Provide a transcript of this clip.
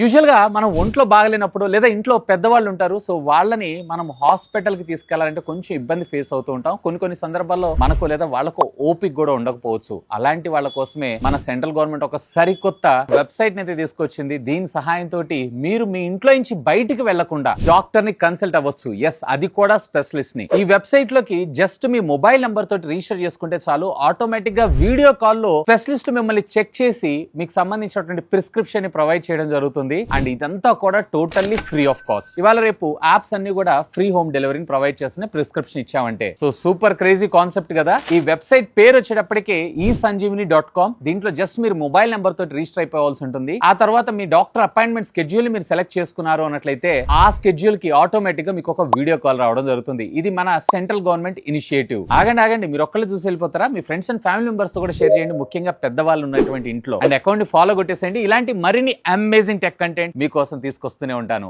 Usual గా మనం ఒంట్లో బాగలేనప్పుడు లేదా ఇంట్లో పెద్దవాళ్ళు ఉంటారు. సో వాళ్ళని మనం హాస్పిటల్ కి తీసుకెళ్లాలంటే కొంచెం ఇబ్బంది ఫేస్ అవుతూ ఉంటాం. కొన్ని సందర్భాల్లో మనకు లేదా వాళ్ళకు ఓపిక కూడా ఉండకపోవచ్చు. అలాంటి వాళ్ళ కోసమే మన సెంట్రల్ గవర్నమెంట్ ఒక సరికొత్త వెబ్సైట్ అయితే తీసుకొచ్చింది. దీని సహాయంతో మీరు మీ ఇంట్లో నుంచి బయటికి వెళ్లకుండా డాక్టర్ ని కన్సల్ట్ అవ్వచ్చు. ఎస్, అది కూడా స్పెషలిస్ట్ ని. ఈ వెబ్సైట్ లోకి జస్ట్ మీ మొబైల్ నంబర్ తోటి రిజిస్టర్ చేసుకుంటే చాలు, ఆటోమేటిక్ గా వీడియో కాల్ లో స్పెషలిస్ట్ మిమ్మల్ని చెక్ చేసి మీకు సంబంధించినటువంటి ప్రిస్క్రిప్షన్ ని ప్రొవైడ్ చేయడం జరుగుతుంది. అండ్ ఇదంతా కూడా టోటల్లీ ఫ్రీ ఆఫ్ కాస్ట్. ఇవాళ రేపు యాప్స్ అన్ని కూడా ఫ్రీ హోమ్ డెలివరీని ప్రొవైడ్ చేసిన ప్రిస్క్రిప్షన్ ఇచ్చామంటే సో సూపర్ క్రేజీ కాన్సెప్ట్ కదా. ఈ వెబ్సైట్ పేరు వచ్చేటప్పటికే esanjeevani.com. దీంట్లో జస్ట్ మీరు మొబైల్ నెంబర్ తోటి రిజిస్టర్ అయిపోవాల్సి ఉంటుంది. ఆ తర్వాత మీ డాక్టర్ అపాయింట్మెంట్ స్కెడ్యూల్ మీరు సెలెక్ట్ చేసుకున్నారు అన్నట్లయితే ఆ స్కెడ్యూల్ కి ఆటోమేటిక్ గా మీకు ఒక వీడియో కాల్ రావడం జరుగుతుంది. ఇది మన సెంట్రల్ గవర్నమెంట్ ఇనిషియేటివ్. ఆగండి, మీరు ఒక్కళ్ళు చూసి వెళ్ళిపోతారా? మీ ఫ్రెండ్స్ అండ్ ఫ్యామిలీ మెంబర్స్ తో కూడా షేర్ చేయండి, ముఖ్యంగా పెద్దవాళ్ళు ఉన్నటువంటి ఇంట్లో. అండ్ అకౌంట్ ని ఫాలో కొట్టేసేయండి. ఇలాంటి మరిన్ని అమేజింగ్ టెక్ కంటెంట్ మీకోసం తీసుకొస్తూనే ఉంటాను.